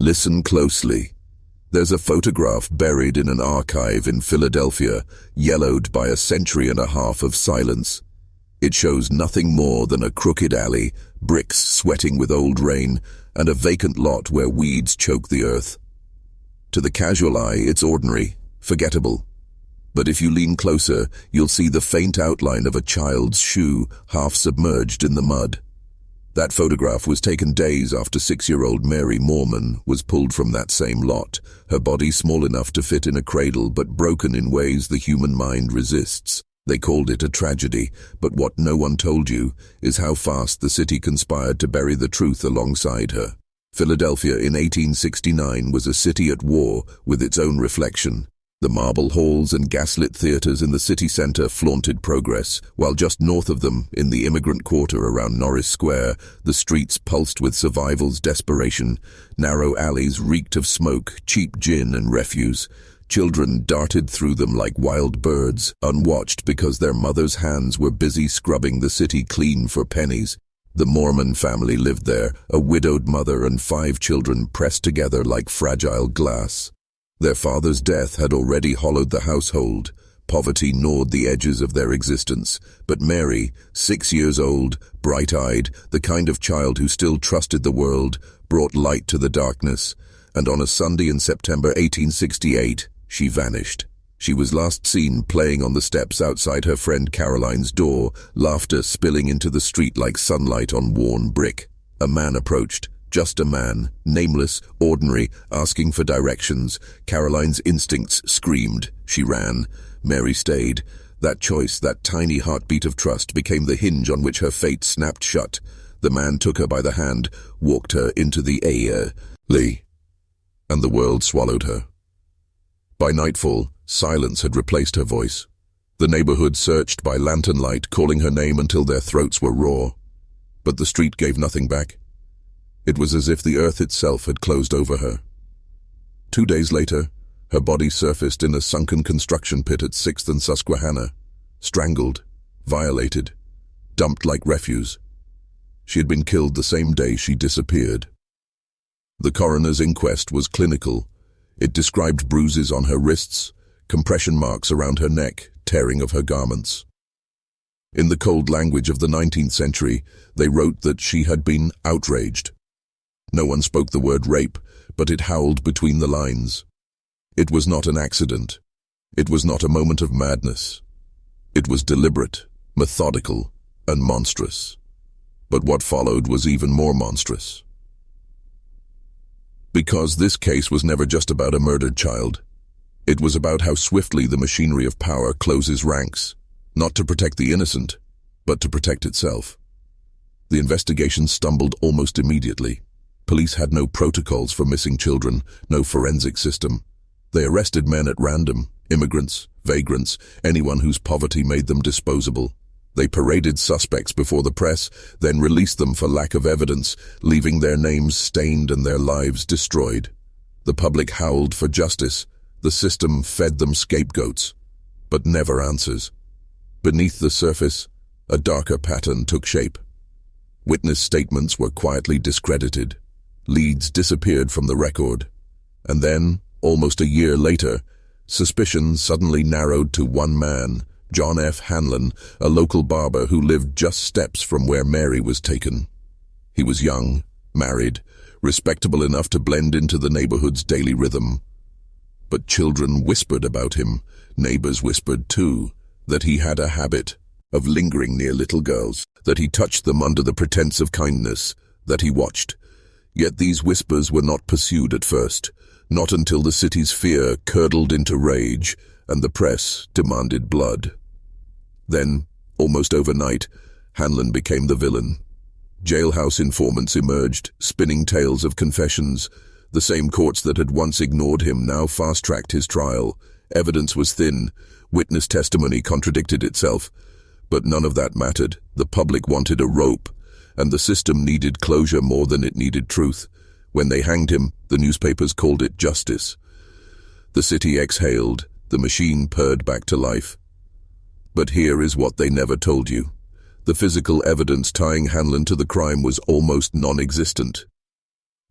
Listen closely. There's a photograph buried in an archive in Philadelphia, yellowed by a century and a half of silence. It shows nothing more than a crooked alley, bricks sweating with old rain, and a vacant lot where weeds choke the earth. To the casual eye, it's ordinary, forgettable. But if you lean closer, you'll see the faint outline of a child's shoe half submerged in the mud. That photograph was taken days after 6-year-old Mary Mohrman was pulled from that same lot, her body small enough to fit in a cradle but broken in ways the human mind resists. They called it a tragedy, but what no one told you is how fast the city conspired to bury the truth alongside her. Philadelphia in 1869 was a city at war with its own reflection. The marble halls and gaslit theaters in the city center flaunted progress, while just north of them, in the immigrant quarter around Norris Square, the streets pulsed with survival's desperation. Narrow alleys reeked of smoke, cheap gin and refuse. Children darted through them like wild birds, unwatched because their mothers' hands were busy scrubbing the city clean for pennies. The Mohrman family lived there, a widowed mother and 5 children pressed together like fragile glass. Their father's death had already hollowed the household. Poverty gnawed the edges of their existence. But Mary, 6 years old, bright-eyed, the kind of child who still trusted the world, brought light to the darkness. And on a Sunday in September 1868, she vanished. She was last seen playing on the steps outside her friend Caroline's door, laughter spilling into the street like sunlight on worn brick. A man approached. Just a man, nameless, ordinary, asking for directions. Caroline's instincts screamed. She ran. Mary stayed. That choice, that tiny heartbeat of trust, became the hinge on which her fate snapped shut. The man took her by the hand, walked her into the alley, and the world swallowed her. By nightfall, silence had replaced her voice. The neighborhood searched by lantern light, calling her name until their throats were raw. But the street gave nothing back. It was as if the earth itself had closed over her. 2 days later, her body surfaced in a sunken construction pit at 6th and Susquehanna, strangled, violated, dumped like refuse. She had been killed the same day she disappeared. The coroner's inquest was clinical. It described bruises on her wrists, compression marks around her neck, tearing of her garments. In the cold language of the 19th century, they wrote that she had been outraged. No one spoke the word rape, but it howled between the lines. It was not an accident. It was not a moment of madness. It was deliberate, methodical, and monstrous. But what followed was even more monstrous. Because this case was never just about a murdered child. It was about how swiftly the machinery of power closes ranks, not to protect the innocent, but to protect itself. The investigation stumbled almost immediately. Police had no protocols for missing children, no forensic system. They arrested men at random, immigrants, vagrants, anyone whose poverty made them disposable. They paraded suspects before the press, then released them for lack of evidence, leaving their names stained and their lives destroyed. The public howled for justice. The system fed them scapegoats, but never answers. Beneath the surface, a darker pattern took shape. Witness statements were quietly discredited. Leads disappeared from the record. And then, almost a year later, suspicion suddenly narrowed to one man, John F. Hanlon, a local barber who lived just steps from where Mary was taken. He was young, married, respectable enough to blend into the neighborhood's daily rhythm. But children whispered about him, neighbors whispered too, that he had a habit of lingering near little girls, that he touched them under the pretense of kindness, that he watched. Yet these whispers were not pursued at first, not until the city's fear curdled into rage and the press demanded blood. Then, almost overnight, Hanlon became the villain. Jailhouse informants emerged, spinning tales of confessions. The same courts that had once ignored him now fast-tracked his trial. Evidence was thin. Witness testimony contradicted itself. But none of that mattered. The public wanted a rope, and the system needed closure more than it needed truth. When they hanged him, the newspapers called it justice. The city exhaled. The machine purred back to life. But here is what they never told you. The physical evidence tying Hanlon to the crime was almost non-existent.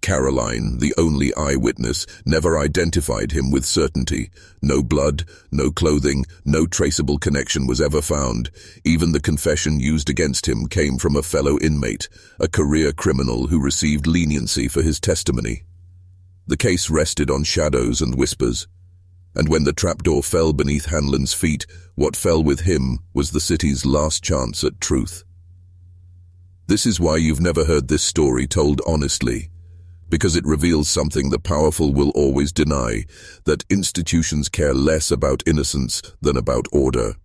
Caroline, the only eyewitness, never identified him with certainty. No blood, no clothing, no traceable connection was ever found. Even the confession used against him came from a fellow inmate, a career criminal who received leniency for his testimony. The case rested on shadows and whispers, and when the trapdoor fell beneath Hanlon's feet, what fell with him was the city's last chance at truth. This is why you've never heard this story told honestly, because it reveals something the powerful will always deny, that institutions care less about innocence than about order,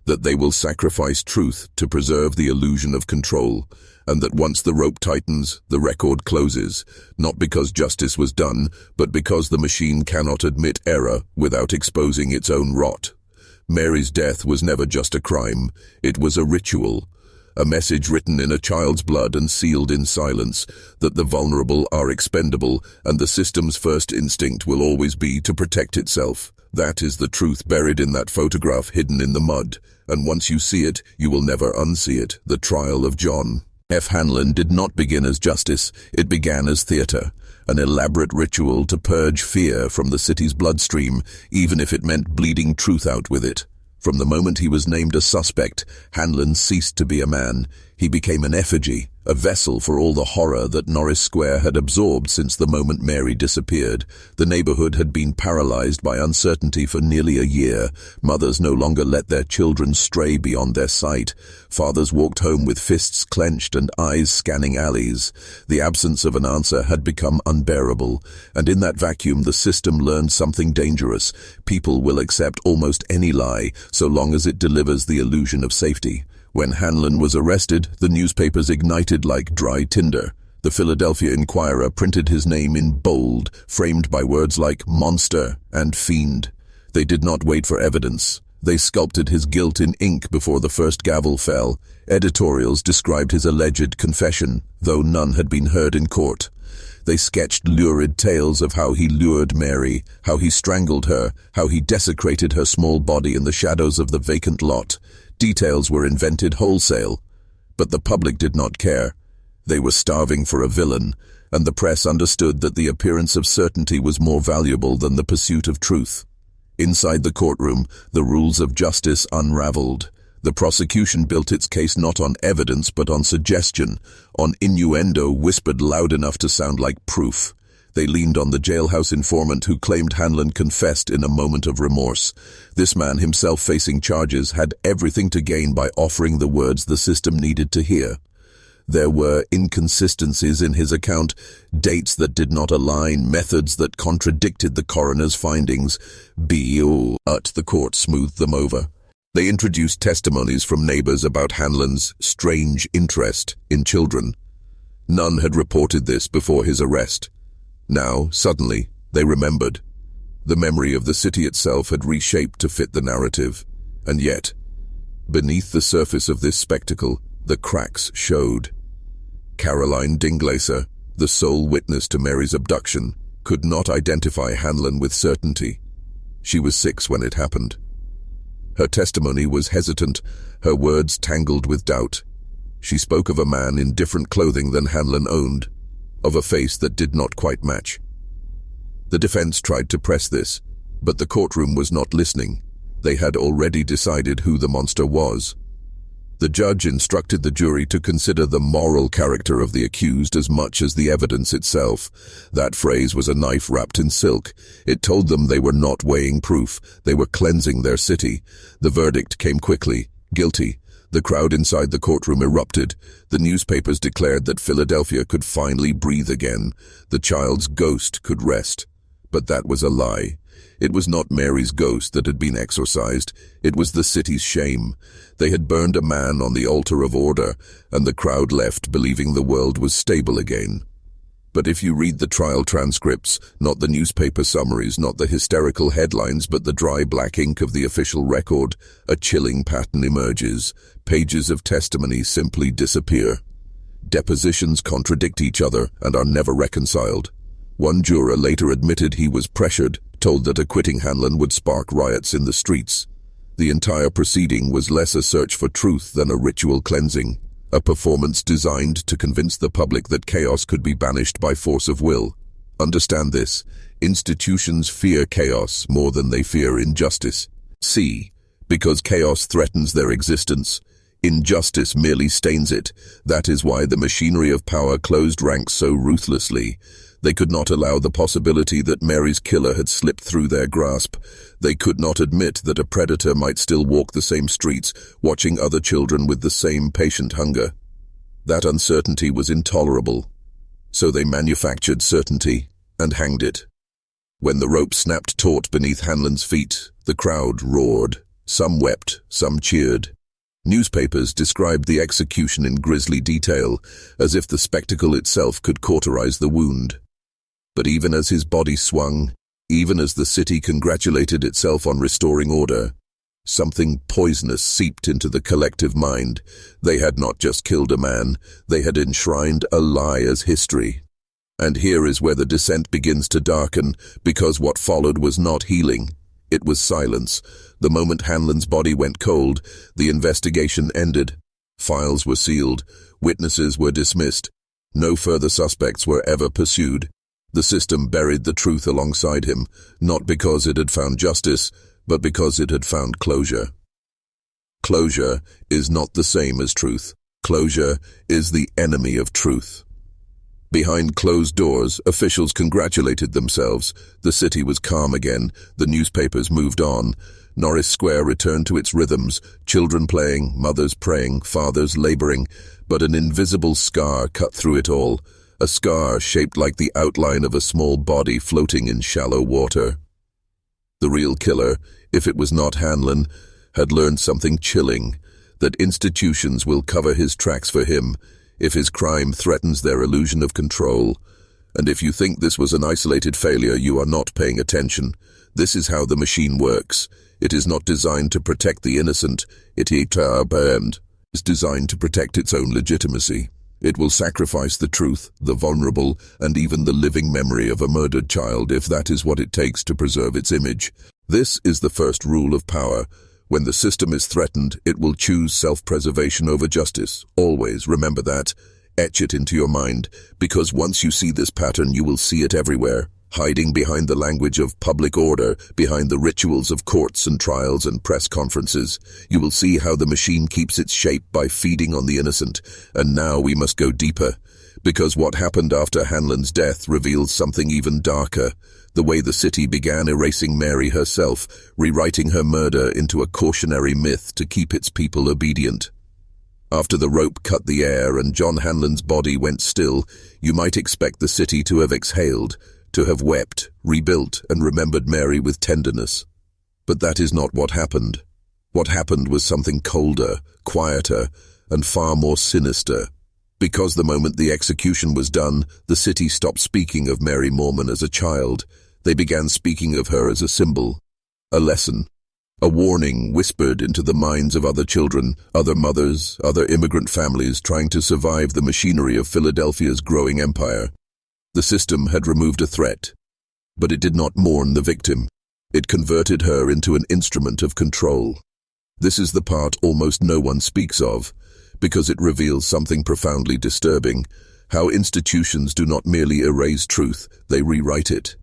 that they will sacrifice truth to preserve the illusion of control, and that once the rope tightens, the record closes, not because justice was done, but because the machine cannot admit error without exposing its own rot. Mary's death was never just a crime, it was a ritual, a message written in a child's blood and sealed in silence, that the vulnerable are expendable and the system's first instinct will always be to protect itself. That is the truth buried in that photograph hidden in the mud, and once you see it, you will never unsee it. The trial of John F. Hanlon did not begin as justice, it began as theater, an elaborate ritual to purge fear from the city's bloodstream, even if it meant bleeding truth out with it. From the moment he was named a suspect, Hanlon ceased to be a man. He became an effigy, a vessel for all the horror that Norris Square had absorbed since the moment Mary disappeared. The neighborhood had been paralyzed by uncertainty for nearly a year. Mothers no longer let their children stray beyond their sight. Fathers walked home with fists clenched and eyes scanning alleys. The absence of an answer had become unbearable, and in that vacuum the system learned something dangerous. People will accept almost any lie, so long as it delivers the illusion of safety. When Hanlon was arrested, the newspapers ignited like dry tinder. The Philadelphia Inquirer printed his name in bold, framed by words like monster and fiend. They did not wait for evidence. They sculpted his guilt in ink before the first gavel fell. Editorials described his alleged confession, though none had been heard in court. They sketched lurid tales of how he lured Mary, how he strangled her, how he desecrated her small body in the shadows of the vacant lot. Details were invented wholesale, but the public did not care. They were starving for a villain, and the press understood that the appearance of certainty was more valuable than the pursuit of truth. Inside the courtroom, the rules of justice unraveled. The prosecution built its case not on evidence but on suggestion, on innuendo whispered loud enough to sound like proof. They leaned on the jailhouse informant who claimed Hanlon confessed in a moment of remorse. This man, himself facing charges, had everything to gain by offering the words the system needed to hear. There were inconsistencies in his account, dates that did not align, methods that contradicted the coroner's findings. The court smoothed them over. They introduced testimonies from neighbors about Hanlon's strange interest in children. None had reported this before his arrest. Now, suddenly, they remembered. The memory of the city itself had reshaped to fit the narrative. And yet, beneath the surface of this spectacle, the cracks showed. Caroline Dinglaser, the sole witness to Mary's abduction, could not identify Hanlon with certainty. She was 6 when it happened. Her testimony was hesitant, her words tangled with doubt. She spoke of a man in different clothing than Hanlon owned, of a face that did not quite match. The defense tried to press this, but the courtroom was not listening. They had already decided who the monster was. The judge instructed the jury to consider the moral character of the accused as much as the evidence itself. That phrase was a knife wrapped in silk. It told them they were not weighing proof, they were cleansing their city. The verdict came quickly, guilty. The crowd inside the courtroom erupted. The newspapers declared that Philadelphia could finally breathe again. The child's ghost could rest. But that was a lie. It was not Mary's ghost that had been exorcised. It was the city's shame. They had burned a man on the altar of order, and the crowd left believing the world was stable again. But if you read the trial transcripts, not the newspaper summaries, not the hysterical headlines, but the dry black ink of the official record, a chilling pattern emerges. Pages of testimony simply disappear. Depositions contradict each other and are never reconciled. One juror later admitted he was pressured, told that acquitting Hanlon would spark riots in the streets. The entire proceeding was less a search for truth than a ritual cleansing. a performance designed to convince the public that chaos could be banished by force of will. Understand this: institutions fear chaos more than they fear injustice. C. Because chaos threatens their existence, injustice merely stains it. That is why the machinery of power closed ranks so ruthlessly. They could not allow the possibility that Mary's killer had slipped through their grasp. They could not admit that a predator might still walk the same streets, watching other children with the same patient hunger. That uncertainty was intolerable. So they manufactured certainty and hanged it. When the rope snapped taut beneath Hanlon's feet, the crowd roared. Some wept, some cheered. Newspapers described the execution in grisly detail, as if the spectacle itself could cauterize the wound. But even as his body swung, even as the city congratulated itself on restoring order, something poisonous seeped into the collective mind. They had not just killed a man, they had enshrined a lie as history. And here is where the descent begins to darken, because what followed was not healing. It was silence. The moment Hanlon's body went cold, the investigation ended. Files were sealed. Witnesses were dismissed. No further suspects were ever pursued. The system buried the truth alongside him, not because it had found justice, but because it had found closure. Closure is not the same as truth. Closure is the enemy of truth. Behind closed doors, officials congratulated themselves. The city was calm again. The newspapers moved on. Norris Square returned to its rhythms, children playing, mothers praying, fathers laboring, but an invisible scar cut through it all, a scar shaped like the outline of a small body floating in shallow water. The real killer, if it was not Hanlon, had learned something chilling, that institutions will cover his tracks for him if his crime threatens their illusion of control. And if you think this was an isolated failure, you are not paying attention. This is how the machine works. It is not designed to protect the innocent. It is designed to protect its own legitimacy. It will sacrifice the truth, the vulnerable, and even the living memory of a murdered child if that is what it takes to preserve its image. This is the first rule of power. When the system is threatened, it will choose self-preservation over justice. Always remember that. Etch it into your mind, because once you see this pattern, you will see it everywhere. Hiding behind the language of public order, behind the rituals of courts and trials and press conferences, you will see how the machine keeps its shape by feeding on the innocent. And now we must go deeper, because what happened after Hanlon's death reveals something even darker. The way the city began erasing Mary herself, rewriting her murder into a cautionary myth to keep its people obedient. After the rope cut the air and John Hanlon's body went still, you might expect the city to have exhaled, to have wept, rebuilt, and remembered Mary with tenderness. But that is not what happened. What happened was something colder, quieter, and far more sinister. Because the moment the execution was done, the city stopped speaking of Mary Mohrman as a child. They began speaking of her as a symbol, a lesson, a warning whispered into the minds of other children, other mothers, other immigrant families trying to survive the machinery of Philadelphia's growing empire. The system had removed a threat, but it did not mourn the victim. It converted her into an instrument of control. This is the part almost no one speaks of, because it reveals something profoundly disturbing, how institutions do not merely erase truth, they rewrite it.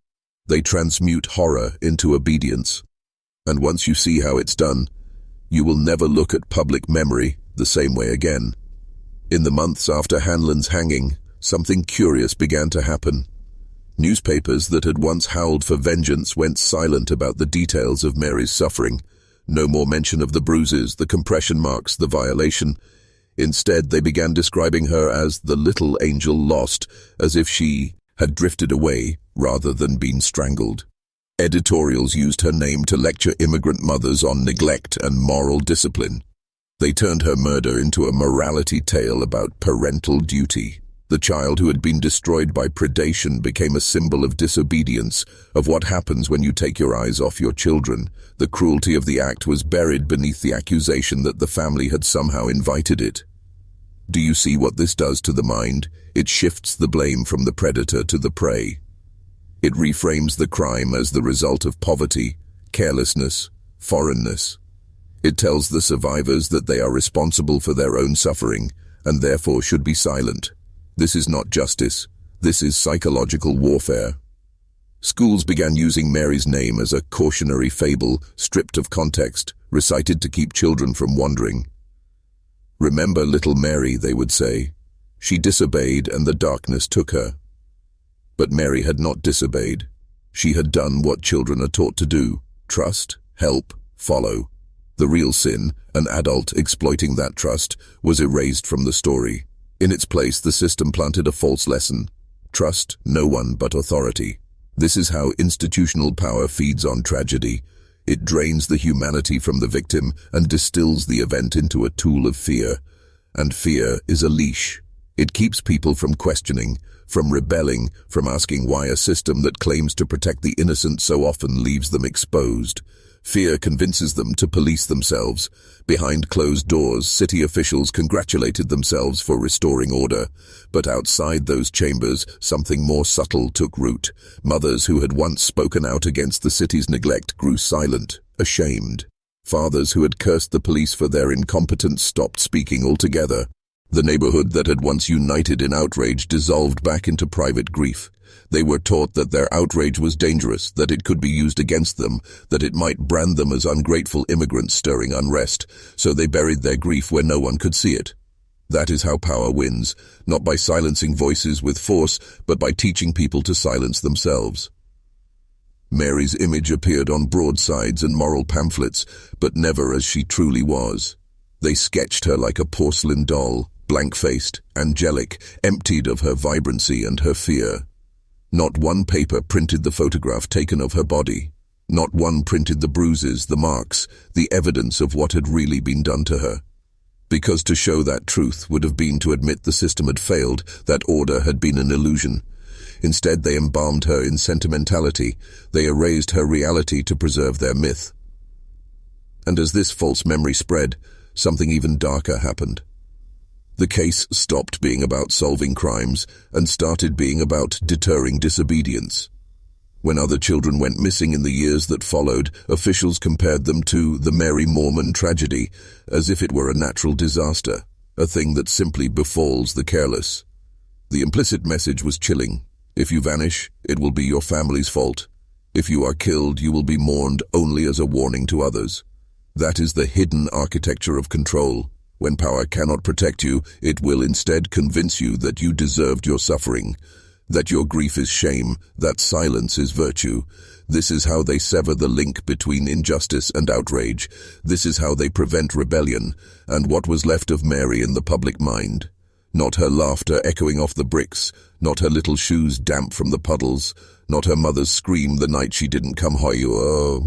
They transmute horror into obedience. And once you see how it's done, you will never look at public memory the same way again. In the months after Hanlon's hanging, something curious began to happen. Newspapers that had once howled for vengeance went silent about the details of Mary's suffering. No more mention of the bruises, the compression marks, the violation. Instead, they began describing her as the little angel lost, as if she had drifted away rather than been strangled. Editorials used her name to lecture immigrant mothers on neglect and moral discipline. They turned her murder into a morality tale about parental duty. The child who had been destroyed by predation became a symbol of disobedience, of what happens when you take your eyes off your children. The cruelty of the act was buried beneath the accusation that the family had somehow invited it. Do you see what this does to the mind? It shifts the blame from the predator to the prey. It reframes the crime as the result of poverty, carelessness, foreignness. It tells the survivors that they are responsible for their own suffering, and therefore should be silent. This is not justice. This is psychological warfare. Schools began using Mary's name as a cautionary fable, stripped of context, recited to keep children from wandering. "Remember little Mary," they would say. "She disobeyed and the darkness took her." But Mary had not disobeyed. She had done what children are taught to do: trust, help, follow. The real sin, an adult exploiting that trust, was erased from the story. In its place, the system planted a false lesson: trust no one but authority. This is how institutional power feeds on tragedy. It drains the humanity from the victim and distills the event into a tool of fear. And fear is a leash. It keeps people from questioning, from rebelling, from asking why a system that claims to protect the innocent so often leaves them exposed. Fear convinces them to police themselves. Behind closed doors, city officials congratulated themselves for restoring order. But outside those chambers, something more subtle took root. Mothers who had once spoken out against the city's neglect grew silent, ashamed. Fathers who had cursed the police for their incompetence stopped speaking altogether. The neighborhood that had once united in outrage dissolved back into private grief. They were taught that their outrage was dangerous, that it could be used against them, that it might brand them as ungrateful immigrants stirring unrest, so they buried their grief where no one could see it. That is how power wins, not by silencing voices with force, but by teaching people to silence themselves. Mary's image appeared on broadsides and moral pamphlets, but never as she truly was. They sketched her like a porcelain doll, blank-faced, angelic, emptied of her vibrancy and her fear. Not one paper printed the photograph taken of her body. Not one printed the bruises, the marks, the evidence of what had really been done to her. Because to show that truth would have been to admit the system had failed, that order had been an illusion. Instead, they embalmed her in sentimentality. They erased her reality to preserve their myth. And as this false memory spread, something even darker happened. The case stopped being about solving crimes and started being about deterring disobedience. When other children went missing in the years that followed, officials compared them to the Mary Mohrman tragedy, as if it were a natural disaster, a thing that simply befalls the careless. The implicit message was chilling. If you vanish, it will be your family's fault. If you are killed, you will be mourned only as a warning to others. That is the hidden architecture of control. When power cannot protect you, it will instead convince you that you deserved your suffering, that your grief is shame, that silence is virtue. This is how they sever the link between injustice and outrage. This is how they prevent rebellion, and what was left of Mary in the public mind. Not her laughter echoing off the bricks, not her little shoes damp from the puddles, not her mother's scream the night she didn't come home.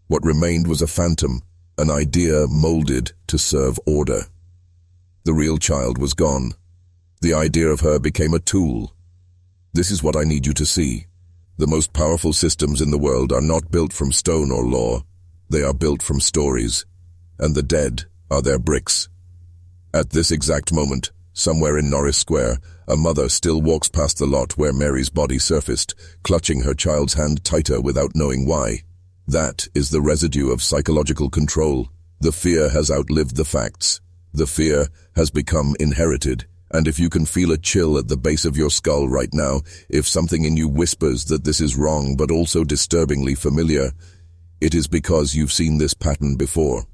What remained was a phantom, an idea molded to serve order. The real child was gone. The idea of her became a tool. This is what I need you to see. The most powerful systems in the world are not built from stone or law. They are built from stories, and the dead are their bricks. At this exact moment, somewhere in Norris Square, a mother still walks past the lot where Mary's body surfaced, clutching her child's hand tighter without knowing why. That is the residue of psychological control. The fear has outlived the facts. The fear has become inherited. And if you can feel a chill at the base of your skull right now, if something in you whispers that this is wrong but also disturbingly familiar, it is because you've seen this pattern before.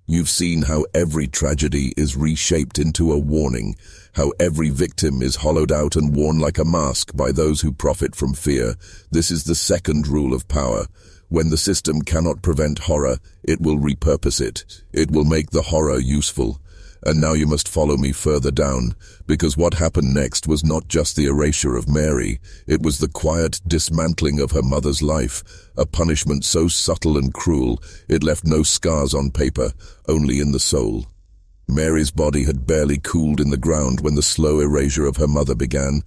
You've seen how every tragedy is reshaped into a warning, how every victim is hollowed out and worn like a mask by those who profit from fear. This is the second rule of power. When the system cannot prevent horror, it will repurpose it. It will make the horror useful. And now you must follow me further down, because what happened next was not just the erasure of Mary, it was the quiet dismantling of her mother's life, a punishment so subtle and cruel, it left no scars on paper, only in the soul. Mary's body had barely cooled in the ground when the slow erasure of her mother began.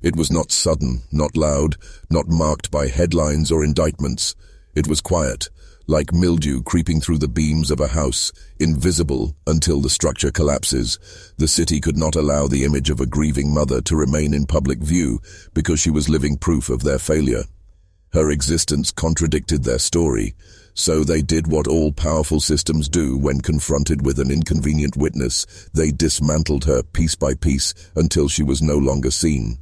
It was not sudden, not loud, not marked by headlines or indictments. It was quiet, like mildew creeping through the beams of a house, invisible until the structure collapses. The city could not allow the image of a grieving mother to remain in public view because she was living proof of their failure. Her existence contradicted their story, So they did what all powerful systems do when confronted with an inconvenient witness. They dismantled her piece by piece until she was no longer seen.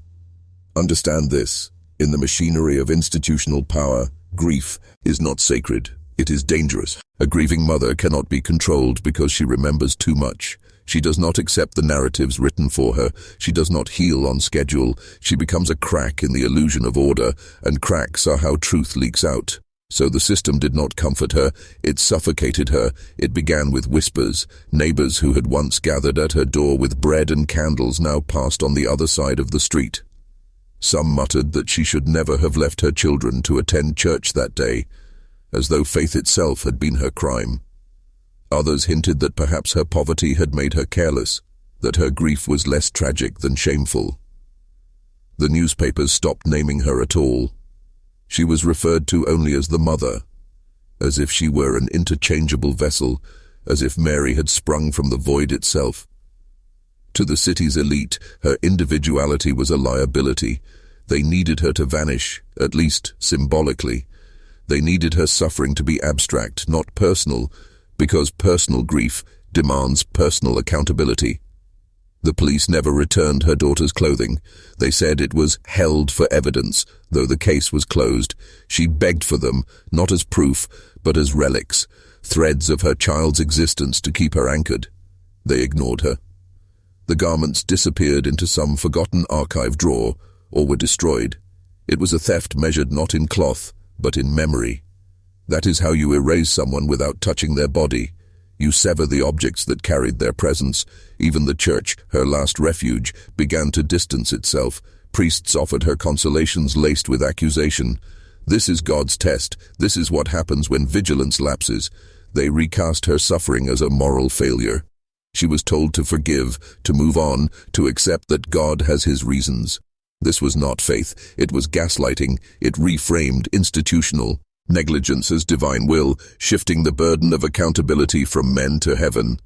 Understand this. In the machinery of institutional power, grief is not sacred. It is dangerous. A grieving mother cannot be controlled because she remembers too much. She does not accept the narratives written for her. She does not heal on schedule. She becomes a crack in the illusion of order, and cracks are how truth leaks out. So the system did not comfort her. It suffocated her. It began with whispers. Neighbors who had once gathered at her door with bread and candles now passed on the other side of the street. Some muttered that she should never have left her children to attend church that day, as though faith itself had been her crime. Others hinted that perhaps her poverty had made her careless, that her grief was less tragic than shameful. The newspapers stopped naming her at all. She was referred to only as the mother, as if she were an interchangeable vessel, as if Mary had sprung from the void itself. To the city's elite, her individuality was a liability. They needed her to vanish, at least symbolically. They needed her suffering to be abstract, not personal, because personal grief demands personal accountability. The police never returned her daughter's clothing. They said it was held for evidence, though the case was closed. She begged for them, not as proof, but as relics, threads of her child's existence to keep her anchored. They ignored her. The garments disappeared into some forgotten archive drawer, or were destroyed. It was a theft measured not in cloth, but in memory. That is how you erase someone without touching their body. You sever the objects that carried their presence. Even the church, her last refuge, began to distance itself. Priests offered her consolations laced with accusation. This is God's test. This is what happens when vigilance lapses. They recast her suffering as a moral failure. She was told to forgive, to move on, to accept that God has his reasons. This was not faith. It was gaslighting. It reframed institutional negligence as divine will, shifting the burden of accountability from men to heaven.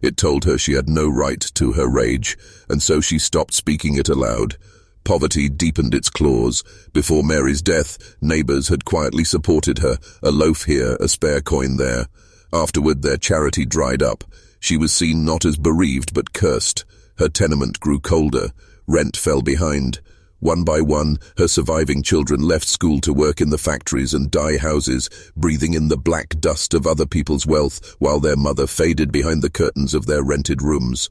It told her she had no right to her rage, and so she stopped speaking it aloud. Poverty deepened its claws. Before Mary's death, neighbors had quietly supported her, a loaf here, a spare coin there. Afterward, their charity dried up. She was seen not as bereaved but cursed. Her tenement grew colder. Rent fell behind. One by one, her surviving children left school to work in the factories and dye houses, breathing in the black dust of other people's wealth, while their mother faded behind the curtains of their rented rooms.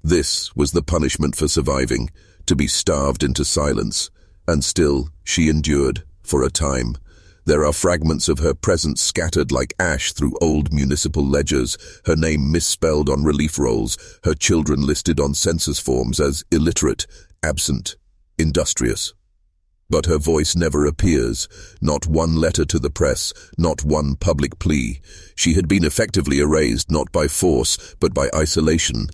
This was the punishment for surviving, to be starved into silence. And still, she endured, for a time. There are fragments of her presence scattered like ash through old municipal ledgers, her name misspelled on relief rolls, her children listed on census forms as illiterate, absent, industrious. But her voice never appears, not one letter to the press, not one public plea. She had been effectively erased not by force, but by isolation.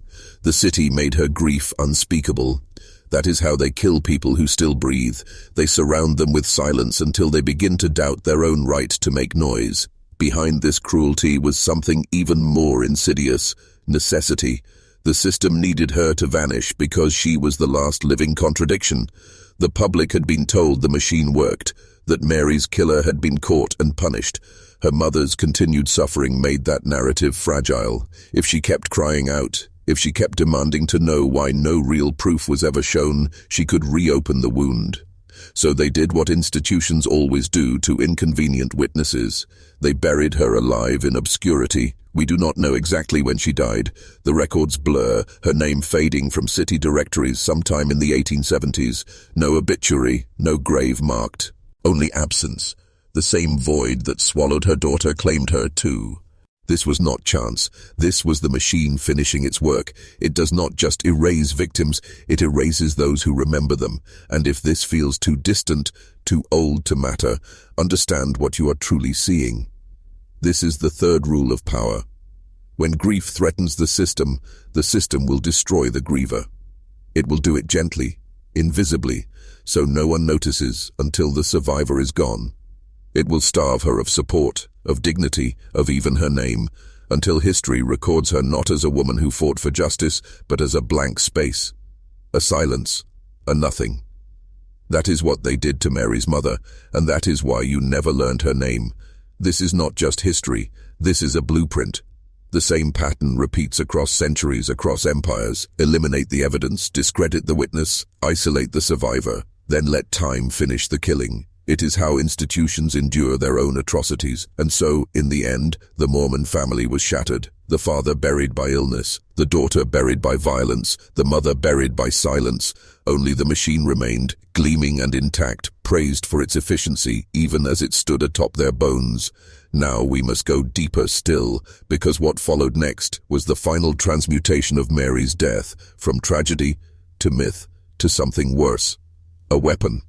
The city made her grief unspeakable. That is how they kill people who still breathe. They surround them with silence until they begin to doubt their own right to make noise. Behind this cruelty was something even more insidious: necessity. The system needed her to vanish because she was the last living contradiction. The public had been told the machine worked, that Mary's killer had been caught and punished. Her mother's continued suffering made that narrative fragile. If she kept crying out, if she kept demanding to know why no real proof was ever shown, she could reopen the wound. So they did what institutions always do to inconvenient witnesses. They buried her alive in obscurity. We do not know exactly when she died. The records blur, her name fading from city directories sometime in the 1870s. No obituary, no grave marked. Only absence. The same void that swallowed her daughter claimed her too. This was not chance. This was the machine finishing its work. It does not just erase victims, it erases those who remember them. And if this feels too distant, too old to matter, understand what you are truly seeing. This is the third rule of power. When grief threatens the system will destroy the griever. It will do it gently, invisibly, so no one notices until the survivor is gone. It will starve her of support, of dignity, of even her name, until history records her not as a woman who fought for justice, but as a blank space, a silence, a nothing. That is what they did to Mary's mother, and that is why you never learned her name. This is not just history, this is a blueprint. The same pattern repeats across centuries, across empires. Eliminate the evidence, discredit the witness, isolate the survivor, then let time finish the killing. It is how institutions endure their own atrocities. And so, in the end, the Mohrman family was shattered. The father buried by illness, the daughter buried by violence, the mother buried by silence. Only the machine remained, gleaming and intact, praised for its efficiency, even as it stood atop their bones. Now we must go deeper still, because what followed next was the final transmutation of Mary's death, from tragedy to myth to something worse. A weapon.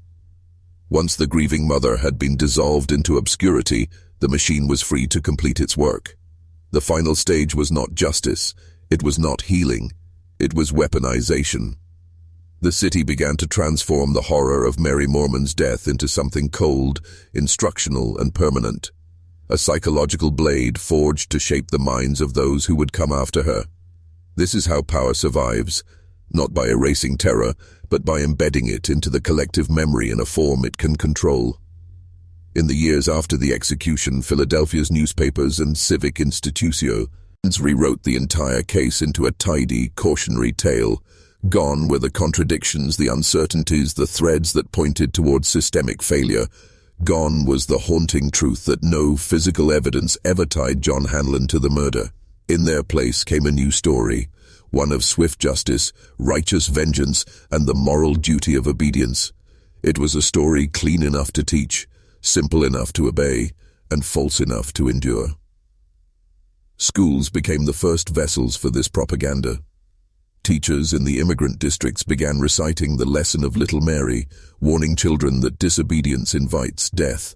Once the grieving mother had been dissolved into obscurity, the machine was free to complete its work. The final stage was not justice, it was not healing, it was weaponization. The city began to transform the horror of Mary Mohrman's death into something cold, instructional, and permanent. A psychological blade forged to shape the minds of those who would come after her. This is how power survives, not by erasing terror, but by embedding it into the collective memory in a form it can control. In the years after the execution, Philadelphia's newspapers and civic institutions rewrote the entire case into a tidy, cautionary tale. Gone were the contradictions, the uncertainties, the threads that pointed towards systemic failure. Gone was the haunting truth that no physical evidence ever tied John Hanlon to the murder. In their place came a new story, one of swift justice, righteous vengeance, and the moral duty of obedience. It was a story clean enough to teach, simple enough to obey, and false enough to endure. Schools became the first vessels for this propaganda. Teachers in the immigrant districts began reciting the lesson of Little Mary, warning children that disobedience invites death.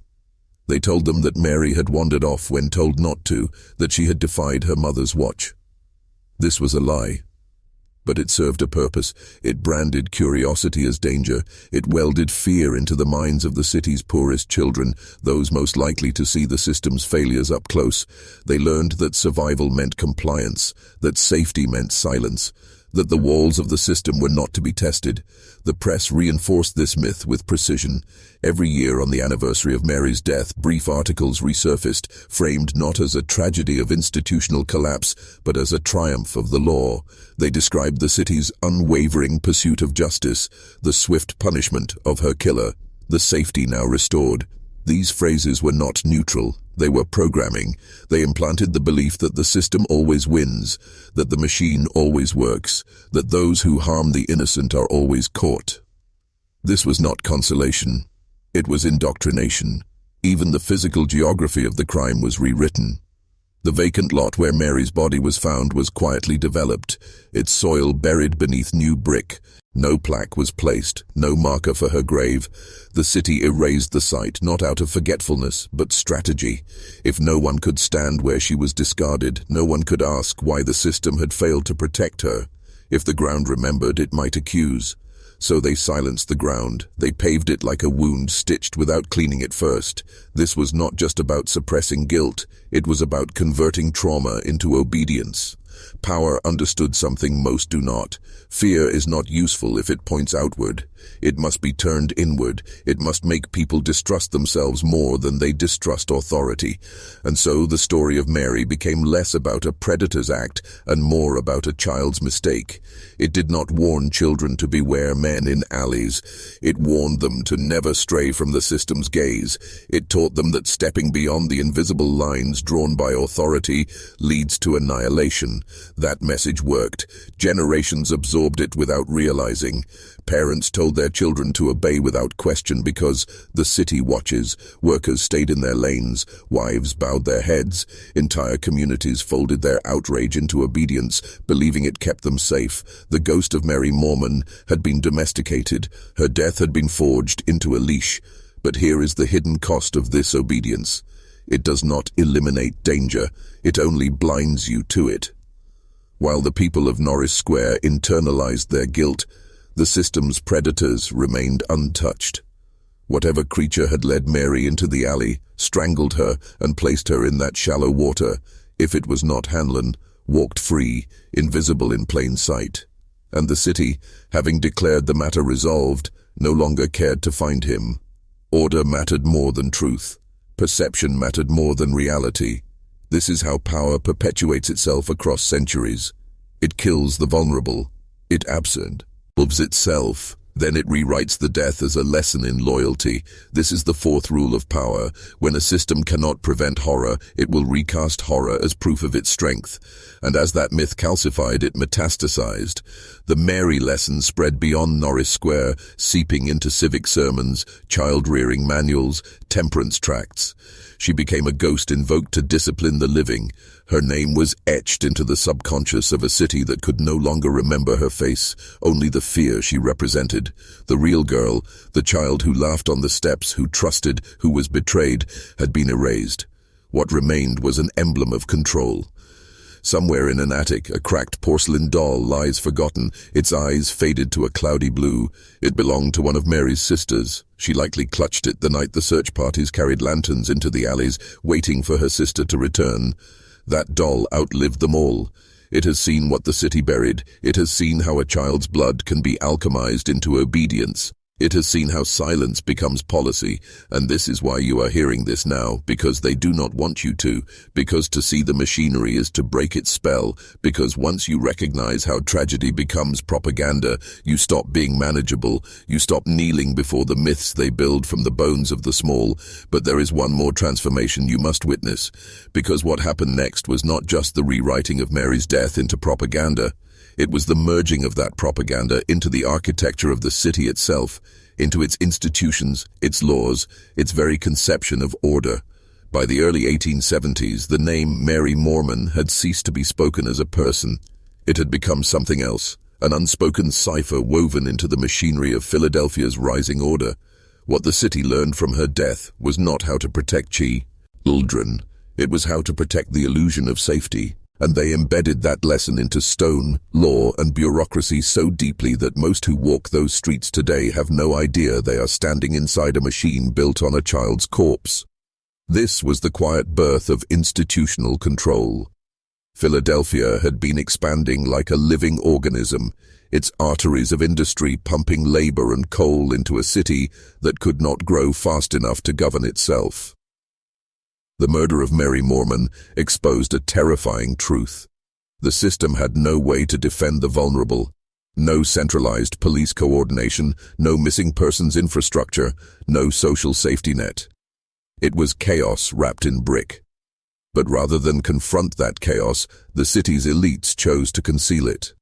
They told them that Mary had wandered off when told not to, that she had defied her mother's watch. This was a lie. But it served a purpose. It branded curiosity as danger. It welded fear into the minds of the city's poorest children, those most likely to see the system's failures up close. They learned that survival meant compliance, that safety meant silence, that the walls of the system were not to be tested. The press reinforced this myth with precision. Every year on the anniversary of Mary's death, brief articles resurfaced, framed not as a tragedy of institutional collapse, but as a triumph of the law. They described the city's unwavering pursuit of justice, the swift punishment of her killer, the safety now restored. These phrases were not neutral. They were programming. They implanted the belief that the system always wins, that the machine always works, that those who harm the innocent are always caught. This was not consolation. It was indoctrination. Even the physical geography of the crime was rewritten. The vacant lot where Mary's body was found was quietly developed, its soil buried beneath new brick. No plaque was placed, no marker for her grave. The city erased the site, not out of forgetfulness, but strategy. If no one could stand where she was discarded, no one could ask why the system had failed to protect her. If the ground remembered, it might accuse. So they silenced the ground. They paved it like a wound stitched without cleaning it first. This was not just about suppressing guilt. It was about converting trauma into obedience. Power understood something most do not. Fear is not useful if it points outward. It must be turned inward. It must make people distrust themselves more than they distrust authority. And so the story of Mary became less about a predator's act and more about a child's mistake. It did not warn children to beware men in alleys. It warned them to never stray from the system's gaze. It taught them that stepping beyond the invisible lines drawn by authority leads to annihilation. That message worked. Generations absorbed it without realizing. Parents told their children to obey without question because the city watches. Workers stayed in their lanes. Wives bowed their heads. Entire communities folded their outrage into obedience, believing it kept them safe. The ghost of Mary Mohrman had been domesticated. Her death had been forged into a leash. But here is the hidden cost of this obedience. It does not eliminate danger. It only blinds you to it. While the people of Norris Square internalized their guilt, the system's predators remained untouched. Whatever creature had led Mary into the alley, strangled her, and placed her in that shallow water, if it was not Hanlon, walked free, invisible in plain sight. And the city, having declared the matter resolved, no longer cared to find him. Order mattered more than truth. Perception mattered more than reality. This is how power perpetuates itself across centuries. It kills the vulnerable. It absolves itself. Then it rewrites the death as a lesson in loyalty. This is the fourth rule of power. When a system cannot prevent horror, it will recast horror as proof of its strength. And as that myth calcified, it metastasized. The Mary lesson spread beyond Norris Square, seeping into civic sermons, child-rearing manuals, temperance tracts. She became a ghost invoked to discipline the living. Her name was etched into the subconscious of a city that could no longer remember her face, only the fear she represented. The real girl, the child who laughed on the steps, who trusted, who was betrayed, had been erased. What remained was an emblem of control. Somewhere in an attic, a cracked porcelain doll lies forgotten, its eyes faded to a cloudy blue. It belonged to one of Mary's sisters. She likely clutched it the night the search parties carried lanterns into the alleys, waiting for her sister to return. That doll outlived them all. It has seen what the city buried. It has seen how a child's blood can be alchemized into obedience. It has seen how silence becomes policy, and this is why you are hearing this now, because they do not want you to, because to see the machinery is to break its spell, because once you recognize how tragedy becomes propaganda, you stop being manageable, you stop kneeling before the myths they build from the bones of the small. But there is one more transformation you must witness, because what happened next was not just the rewriting of Mary's death into propaganda. It was the merging of that propaganda into the architecture of the city itself, into its institutions, its laws, its very conception of order. By the early 1870s, the name Mary Mohrman had ceased to be spoken as a person. It had become something else, an unspoken cipher woven into the machinery of Philadelphia's rising order. What the city learned from her death was not how to protect children. It was how to protect the illusion of safety. And they embedded that lesson into stone, law, and bureaucracy so deeply that most who walk those streets today have no idea they are standing inside a machine built on a child's corpse. This was the quiet birth of institutional control. Philadelphia had been expanding like a living organism, its arteries of industry pumping labor and coal into a city that could not grow fast enough to govern itself. The murder of Mary Mohrman exposed a terrifying truth. The system had no way to defend the vulnerable. No centralized police coordination, no missing persons infrastructure, no social safety net. It was chaos wrapped in brick. But rather than confront that chaos, the city's elites chose to conceal it.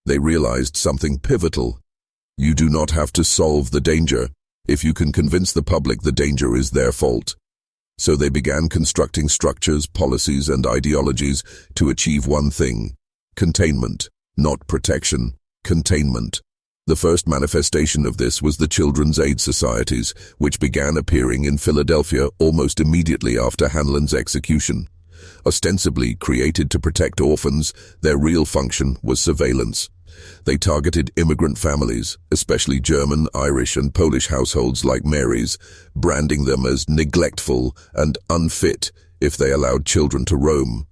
They realized something pivotal. You do not have to solve the danger. If you can convince the public the danger is their fault. So they began constructing structures, policies, and ideologies to achieve one thing: containment, not protection, containment. The first manifestation of this was the Children's Aid Societies, which began appearing in Philadelphia almost immediately after Hanlon's execution. Ostensibly created to protect orphans, their real function was surveillance. They targeted immigrant families, especially German, Irish, and Polish households like Mary's, branding them as neglectful and unfit if they allowed children to roam.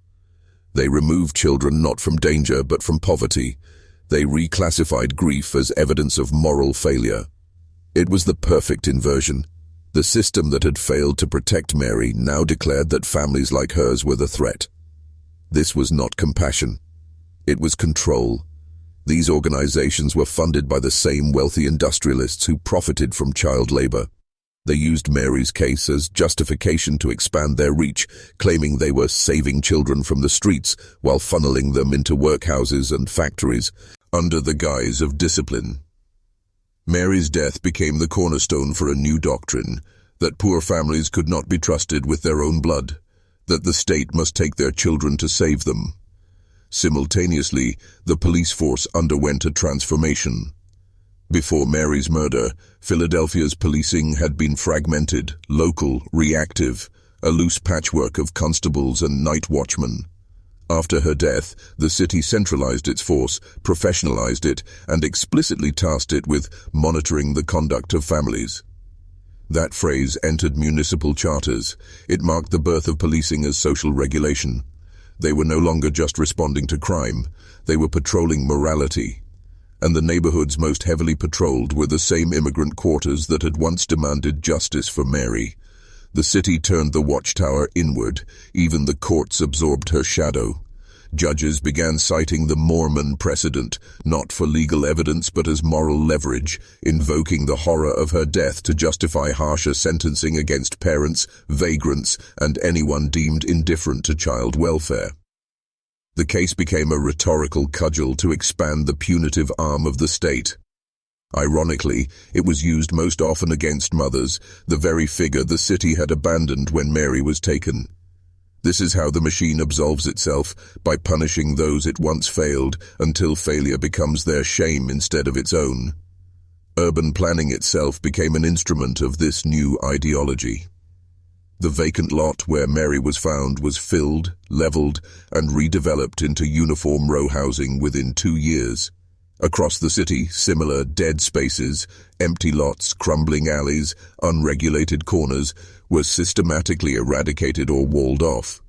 They removed children not from danger but from poverty. They reclassified grief as evidence of moral failure. It was the perfect inversion. The system that had failed to protect Mary now declared that families like hers were the threat. This was not compassion. It was control. These organizations were funded by the same wealthy industrialists who profited from child labor. They used Mary's case as justification to expand their reach, claiming they were saving children from the streets while funneling them into workhouses and factories under the guise of discipline. Mary's death became the cornerstone for a new doctrine, that poor families could not be trusted with their own blood, that the state must take their children to save them. Simultaneously, the police force underwent a transformation. Before Mary's murder, Philadelphia's policing had been fragmented, local, reactive, a loose patchwork of constables and night watchmen. After her death, the city centralized its force, professionalized it, and explicitly tasked it with monitoring the conduct of families. That phrase entered municipal charters. It marked the birth of policing as social regulation. They were no longer just responding to crime, they were patrolling morality. And the neighborhoods most heavily patrolled were the same immigrant quarters that had once demanded justice for Mary. The city turned the watchtower inward. Even the courts absorbed her shadow. Judges began citing the Mohrman precedent, not for legal evidence but as moral leverage, invoking the horror of her death to justify harsher sentencing against parents, vagrants, and anyone deemed indifferent to child welfare. The case became a rhetorical cudgel to expand the punitive arm of the state. Ironically, it was used most often against mothers, the very figure the city had abandoned when Mary was taken. This is how the machine absolves itself, by punishing those it once failed, until failure becomes their shame instead of its own. Urban planning itself became an instrument of this new ideology. The vacant lot where Mary was found was filled, leveled, and redeveloped into uniform row housing within 2 years. Across the city, similar dead spaces, empty lots, crumbling alleys, unregulated corners, were systematically eradicated or walled off.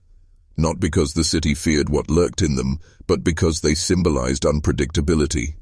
Not because the city feared what lurked in them, but because they symbolized unpredictability.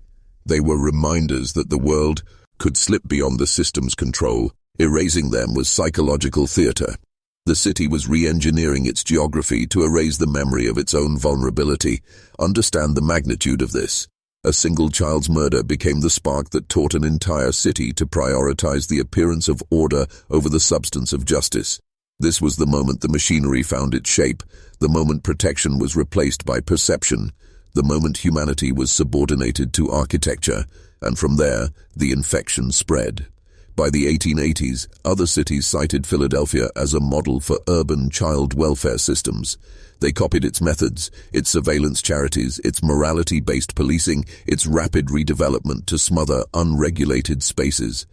They were reminders that the world could slip beyond the system's control. Erasing them was psychological theater. The city was re-engineering its geography to erase the memory of its own vulnerability. Understand the magnitude of this. A single child's murder became the spark that taught an entire city to prioritize the appearance of order over the substance of justice. This was the moment the machinery found its shape, the moment protection was replaced by perception, the moment humanity was subordinated to architecture, and from there, the infection spread. By the 1880s, other cities cited Philadelphia as a model for urban child welfare systems. They copied its methods, its surveillance charities, its morality-based policing, its rapid redevelopment to smother unregulated spaces.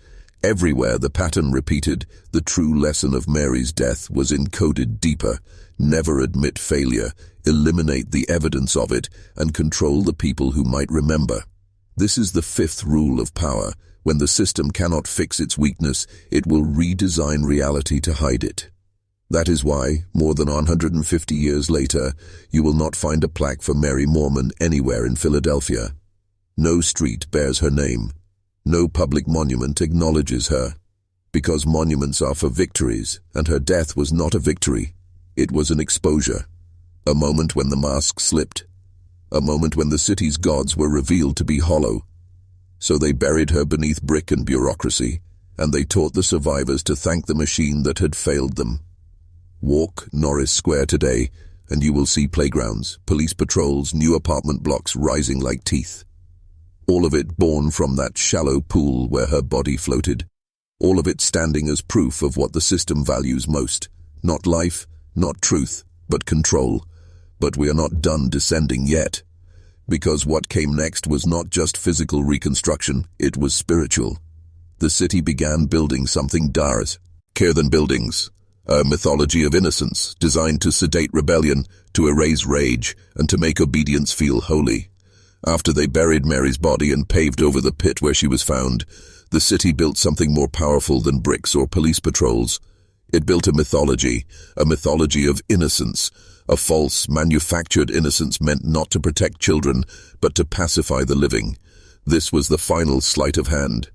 Everywhere the pattern repeated, the true lesson of Mary's death was encoded deeper. Never admit failure, eliminate the evidence of it, and control the people who might remember. This is the fifth rule of power. When the system cannot fix its weakness, it will redesign reality to hide it. That is why, more than 150 years later, you will not find a plaque for Mary Mohrman anywhere in Philadelphia. No street bears her name. No public monument acknowledges her. Because monuments are for victories, and her death was not a victory. It was an exposure. A moment when the mask slipped. A moment when the city's gods were revealed to be hollow. So they buried her beneath brick and bureaucracy, and they taught the survivors to thank the machine that had failed them. Walk Norris Square today, and you will see playgrounds, police patrols, new apartment blocks rising like teeth. All of it born from that shallow pool where her body floated. All of it standing as proof of what the system values most. Not life, not truth, but control. But we are not done descending yet. Because what came next was not just physical reconstruction, it was spiritual. The city began building something dire than buildings, a mythology of innocence designed to sedate rebellion, to erase rage, and to make obedience feel holy. After they buried Mary's body and paved over the pit where she was found, the city built something more powerful than bricks or police patrols. It built a mythology of innocence. A false, manufactured innocence meant not to protect children, but to pacify the living. This was the final sleight of hand.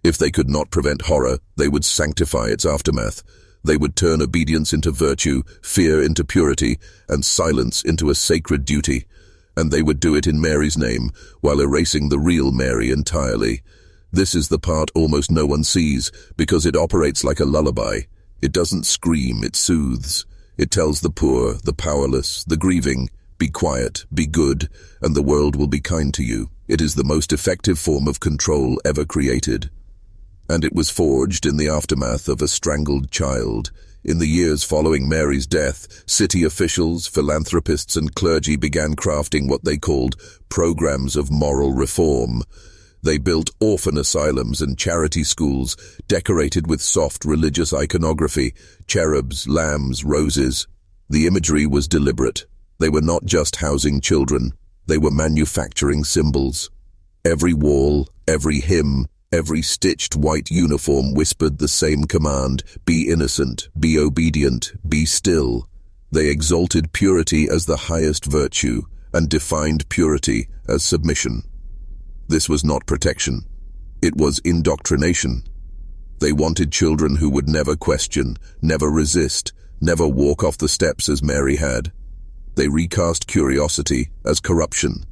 If they could not prevent horror, they would sanctify its aftermath. They would turn obedience into virtue, fear into purity, and silence into a sacred duty. And they would do it in Mary's name, while erasing the real Mary entirely. This is the part almost no one sees, because it operates like a lullaby. It doesn't scream, it soothes. It tells the poor, the powerless, the grieving, be quiet, be good, and the world will be kind to you. It is the most effective form of control ever created. And it was forged in the aftermath of a strangled child. In the years following Mary's death, city officials, philanthropists, and clergy began crafting what they called programs of moral reform. They built orphan asylums and charity schools, decorated with soft religious iconography, cherubs, lambs, roses. The imagery was deliberate. They were not just housing children, they were manufacturing symbols. Every wall, every hymn, every stitched white uniform whispered the same command: be innocent, be obedient, be still. They exalted purity as the highest virtue, and defined purity as submission. This was not protection. It was indoctrination. They wanted children who would never question, never resist, never walk off the steps as Mary had. They recast curiosity as corruption.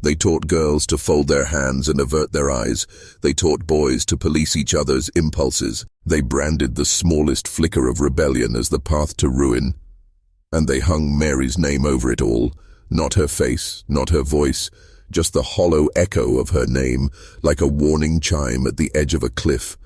They taught girls to fold their hands and avert their eyes. They taught boys to police each other's impulses. They branded the smallest flicker of rebellion as the path to ruin. And they hung Mary's name over it all. Not her face, not her voice, just the hollow echo of her name, like a warning chime at the edge of a cliff.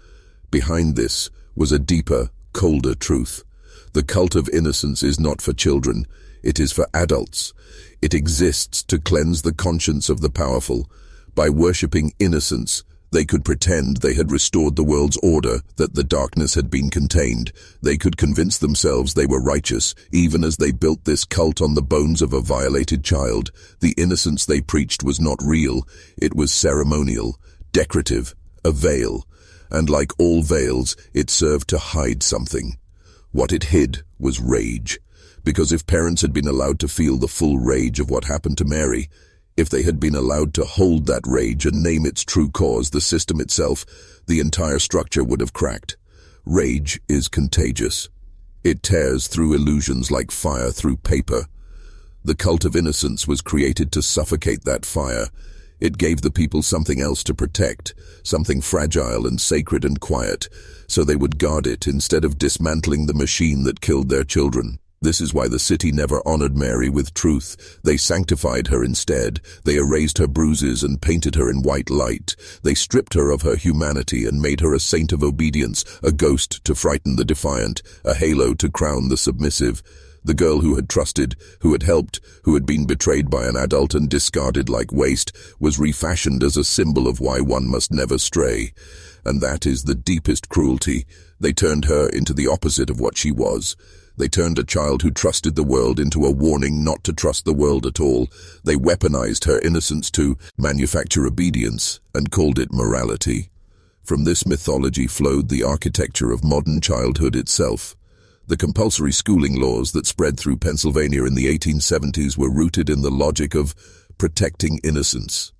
Behind this was a deeper, colder truth. The cult of innocence is not for children. It is for adults. It exists to cleanse the conscience of the powerful. By worshipping innocence, they could pretend they had restored the world's order, that the darkness had been contained. They could convince themselves they were righteous, even as they built this cult on the bones of a violated child. The innocence they preached was not real. It was ceremonial, decorative, a veil. And like all veils, it served to hide something. What it hid was rage. Because if parents had been allowed to feel the full rage of what happened to Mary, if they had been allowed to hold that rage and name its true cause, the system itself, the entire structure would have cracked. Rage is contagious. It tears through illusions like fire through paper. The cult of innocence was created to suffocate that fire. It gave the people something else to protect, something fragile and sacred and quiet, so they would guard it instead of dismantling the machine that killed their children. This is why the city never honored Mary with truth. They sanctified her instead. They erased her bruises and painted her in white light. They stripped her of her humanity and made her a saint of obedience, a ghost to frighten the defiant, a halo to crown the submissive. The girl who had trusted, who had helped, who had been betrayed by an adult and discarded like waste, was refashioned as a symbol of why one must never stray. And that is the deepest cruelty. They turned her into the opposite of what she was. They turned a child who trusted the world into a warning not to trust the world at all. They weaponized her innocence to manufacture obedience and called it morality. From this mythology flowed the architecture of modern childhood itself. The compulsory schooling laws that spread through Pennsylvania in the 1870s were rooted in the logic of protecting innocence.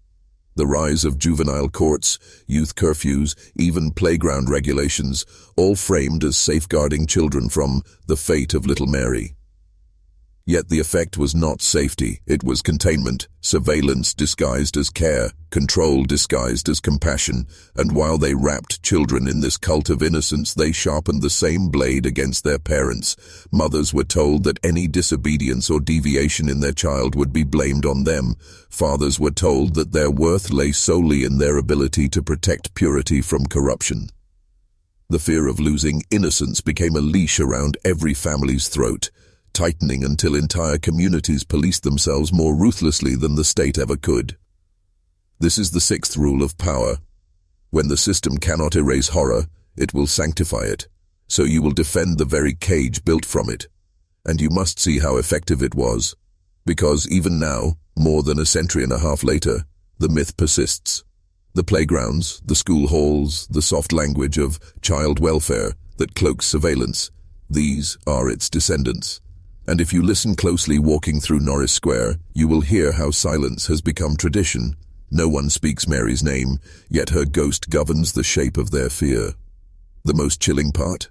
The rise of juvenile courts, youth curfews, even playground regulations, all framed as safeguarding children from the fate of little Mary. Yet the effect was not safety, it was containment, surveillance disguised as care, control disguised as compassion, and while they wrapped children in this cult of innocence, they sharpened the same blade against their parents. Mothers were told that any disobedience or deviation in their child would be blamed on them. Fathers were told that their worth lay solely in their ability to protect purity from corruption. The fear of losing innocence became a leash around every family's throat, tightening until entire communities policed themselves more ruthlessly than the state ever could. This is the sixth rule of power. When the system cannot erase horror, it will sanctify it, so you will defend the very cage built from it. And you must see how effective it was, because even now, more than a century and a half later, the myth persists. The playgrounds, the school halls, the soft language of child welfare that cloaks surveillance, these are its descendants. And if you listen closely walking through Norris Square, you will hear how silence has become tradition. No one speaks Mary's name, yet her ghost governs the shape of their fear. The most chilling part?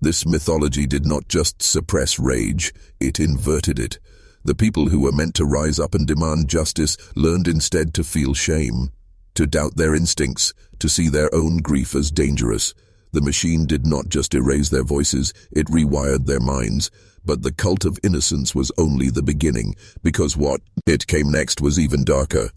This mythology did not just suppress rage, it inverted it. The people who were meant to rise up and demand justice learned instead to feel shame, to doubt their instincts, to see their own grief as dangerous. The machine did not just erase their voices, it rewired their minds. But the cult of innocence was only the beginning, because what it came next was even darker.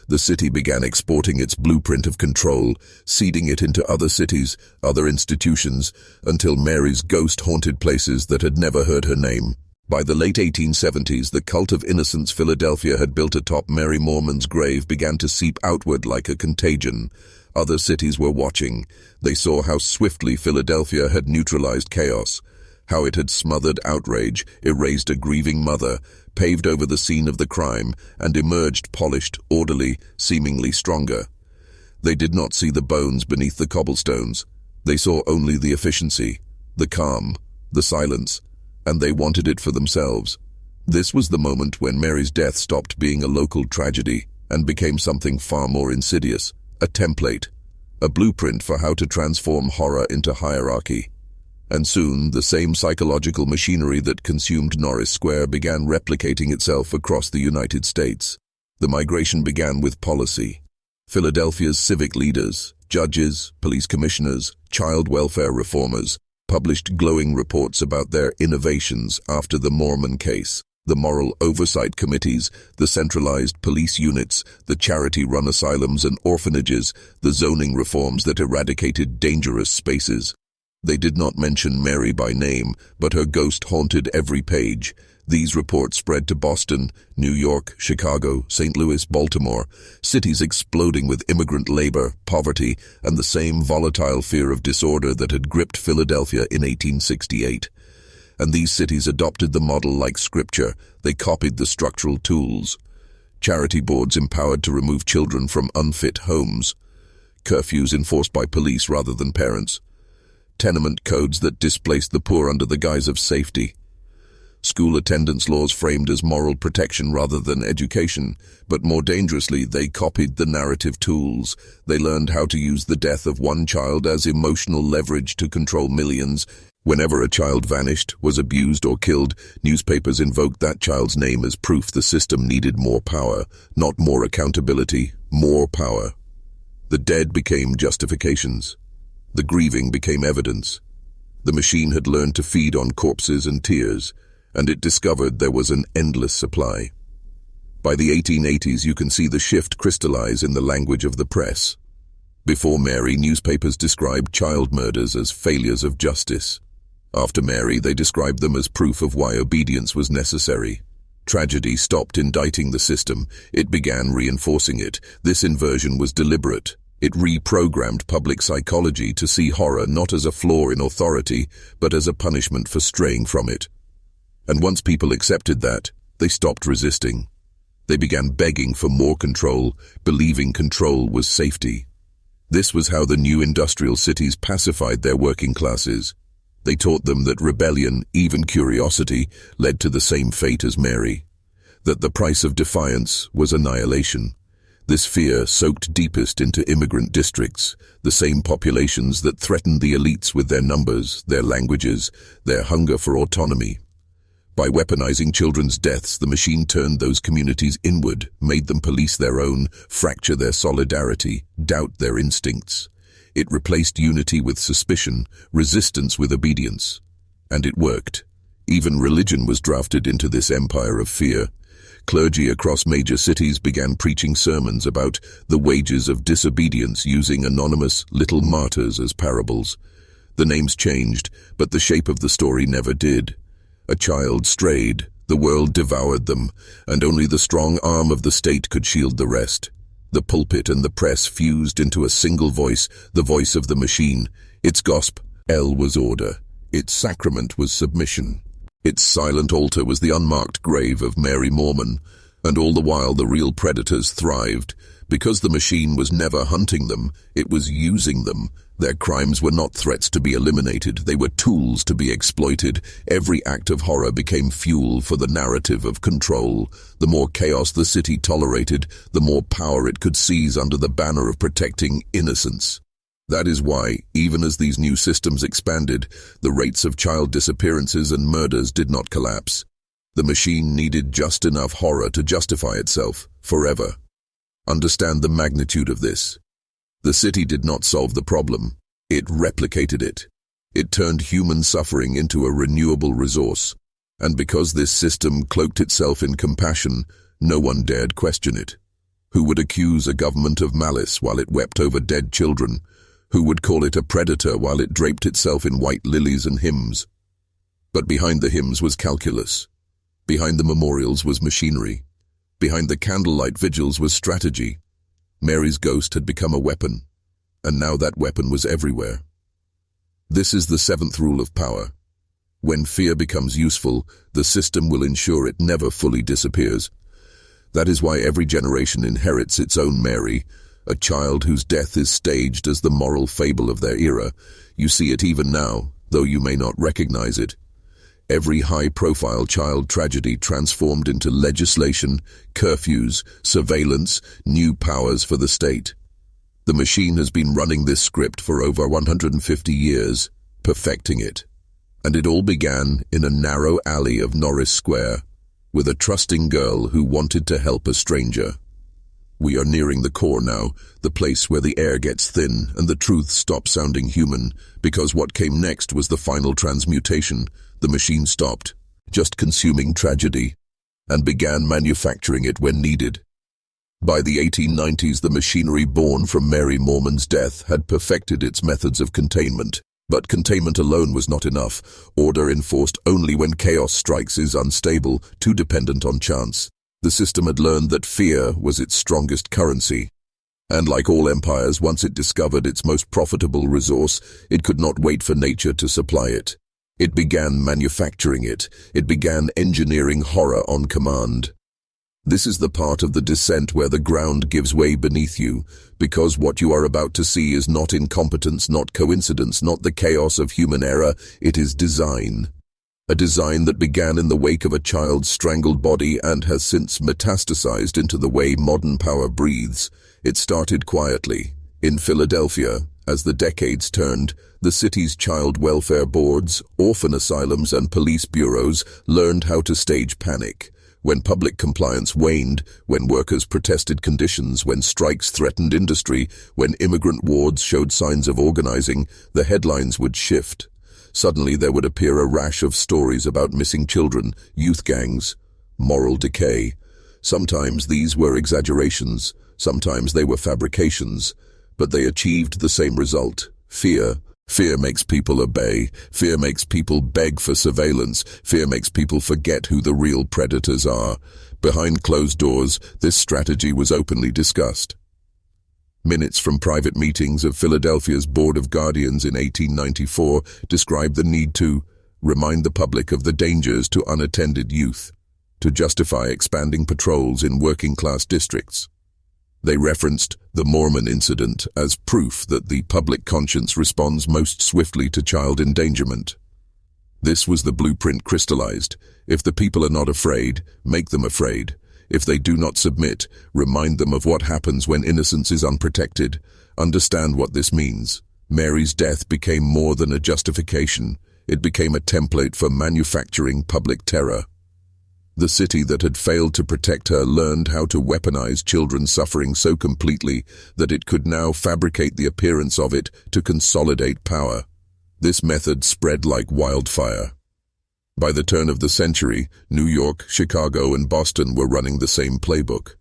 The city began exporting its blueprint of control, seeding it into other cities, other institutions, until Mary's ghost haunted places that had never heard her name. By the late 1870s, the cult of innocence Philadelphia had built atop Mary Mohrman's grave began to seep outward like a contagion. Other cities were watching. They saw how swiftly Philadelphia had neutralized chaos, how it had smothered outrage, erased a grieving mother, paved over the scene of the crime, and emerged polished, orderly, seemingly stronger. They did not see the bones beneath the cobblestones. They saw only the efficiency, the calm, the silence, and they wanted it for themselves. This was the moment when Mary's death stopped being a local tragedy and became something far more insidious, a template, a blueprint for how to transform horror into hierarchy. And soon, the same psychological machinery that consumed Norris Square began replicating itself across the United States. The migration began with policy. Philadelphia's civic leaders, judges, police commissioners, child welfare reformers, published glowing reports about their innovations after the Mohrman case. The moral oversight committees, the centralized police units, the charity-run asylums and orphanages, the zoning reforms that eradicated dangerous spaces. They did not mention Mary by name, but her ghost haunted every page. These reports spread to Boston, New York, Chicago, St. Louis, Baltimore, cities exploding with immigrant labor, poverty, and the same volatile fear of disorder that had gripped Philadelphia in 1868. And these cities adopted the model like scripture. They copied the structural tools. Charity boards empowered to remove children from unfit homes. Curfews enforced by police rather than parents. Tenement codes that displaced the poor under the guise of safety. School attendance laws framed as moral protection rather than education, but more dangerously, they copied the narrative tools. They learned how to use the death of one child as emotional leverage to control millions. Whenever a child vanished, was abused or killed, newspapers invoked that child's name as proof the system needed more power, not more accountability, more power. The dead became justifications. The grieving became evidence. The machine had learned to feed on corpses and tears, and it discovered there was an endless supply. By the 1880s, you can see the shift crystallize in the language of the press. Before Mary, newspapers described child murders as failures of justice. After Mary, they described them as proof of why obedience was necessary. Tragedy stopped indicting the system. It began reinforcing it. This inversion was deliberate. It reprogrammed public psychology to see horror not as a flaw in authority, but as a punishment for straying from it. And once people accepted that, they stopped resisting. They began begging for more control, believing control was safety. This was how the new industrial cities pacified their working classes. They taught them that rebellion, even curiosity, led to the same fate as Mary. That the price of defiance was annihilation. This fear soaked deepest into immigrant districts, the same populations that threatened the elites with their numbers, their languages, their hunger for autonomy. By weaponizing children's deaths, the machine turned those communities inward, made them police their own, fracture their solidarity, doubt their instincts. It replaced unity with suspicion, resistance with obedience. And it worked. Even religion was drafted into this empire of fear. Clergy across major cities began preaching sermons about the wages of disobedience using anonymous little martyrs as parables. The names changed, but the shape of the story never did. A child strayed, the world devoured them, and only the strong arm of the state could shield the rest. The pulpit and the press fused into a single voice, the voice of the machine. Its gospel was order. Its sacrament was submission. Its silent altar was the unmarked grave of Mary Mohrman, and all the while the real predators thrived. Because the machine was never hunting them, it was using them. Their crimes were not threats to be eliminated, they were tools to be exploited. Every act of horror became fuel for the narrative of control. The more chaos the city tolerated, the more power it could seize under the banner of protecting innocence. That is why, even as these new systems expanded, the rates of child disappearances and murders did not collapse. The machine needed just enough horror to justify itself, forever. Understand the magnitude of this. The city did not solve the problem. It replicated it. It turned human suffering into a renewable resource. And because this system cloaked itself in compassion, no one dared question it. Who would accuse a government of malice while it wept over dead children? Who would call it a predator while it draped itself in white lilies and hymns? But behind the hymns was calculus. Behind the memorials was machinery. Behind the candlelight vigils was strategy. Mary's ghost had become a weapon, and now that weapon was everywhere. This is the seventh rule of power. When fear becomes useful, the system will ensure it never fully disappears. That is why every generation inherits its own Mary, a child whose death is staged as the moral fable of their era. You see it even now, though you may not recognize it. Every high-profile child tragedy transformed into legislation, curfews, surveillance, new powers for the state. The machine has been running this script for over 150 years, perfecting it. And it all began in a narrow alley of Norris Square, with a trusting girl who wanted to help a stranger. We are nearing the core now, the place where the air gets thin and the truth stops sounding human, because what came next was the final transmutation. The machine stopped, just consuming tragedy, and began manufacturing it when needed. By the 1890s, the machinery born from Mary Mohrman's death had perfected its methods of containment. But containment alone was not enough. Order enforced only when chaos strikes is unstable, too dependent on chance. The system had learned that fear was its strongest currency. And like all empires, once it discovered its most profitable resource, it could not wait for nature to supply it. It began manufacturing it. It began engineering horror on command. This is the part of the descent where the ground gives way beneath you, because what you are about to see is not incompetence, not coincidence, not the chaos of human error. It is design. A design that began in the wake of a child's strangled body and has since metastasized into the way modern power breathes. It started quietly. In Philadelphia, as the decades turned, the city's child welfare boards, orphan asylums, and police bureaus learned how to stage panic. When public compliance waned, when workers protested conditions, when strikes threatened industry, when immigrant wards showed signs of organizing, the headlines would shift. Suddenly there would appear a rash of stories about missing children, youth gangs, moral decay. Sometimes these were exaggerations, sometimes they were fabrications, but they achieved the same result: fear. Fear makes people obey. Fear makes people beg for surveillance. Fear makes people forget who the real predators are. Behind closed doors, this strategy was openly discussed. Minutes from private meetings of Philadelphia's Board of Guardians in 1894 described the need to remind the public of the dangers to unattended youth, to justify expanding patrols in working-class districts. They referenced the Mohrman incident as proof that the public conscience responds most swiftly to child endangerment. This was the blueprint crystallized. If the people are not afraid, make them afraid. If they do not submit, remind them of what happens when innocence is unprotected. Understand what this means. Mary's death became more than a justification. It became a template for manufacturing public terror. The city that had failed to protect her learned how to weaponize children's suffering so completely that it could now fabricate the appearance of it to consolidate power. This method spread like wildfire. By the turn of the century, New York, Chicago, and Boston were running the same playbook.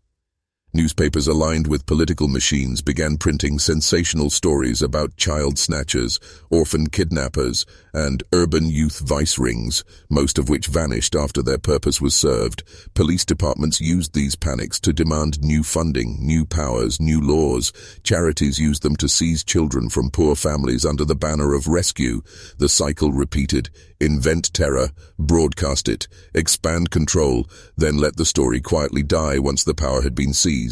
Newspapers aligned with political machines began printing sensational stories about child snatchers, orphan kidnappers, and urban youth vice rings, most of which vanished after their purpose was served. Police departments used these panics to demand new funding, new powers, new laws. Charities used them to seize children from poor families under the banner of rescue. The cycle repeated: invent terror, broadcast it, expand control, then let the story quietly die once the power had been seized.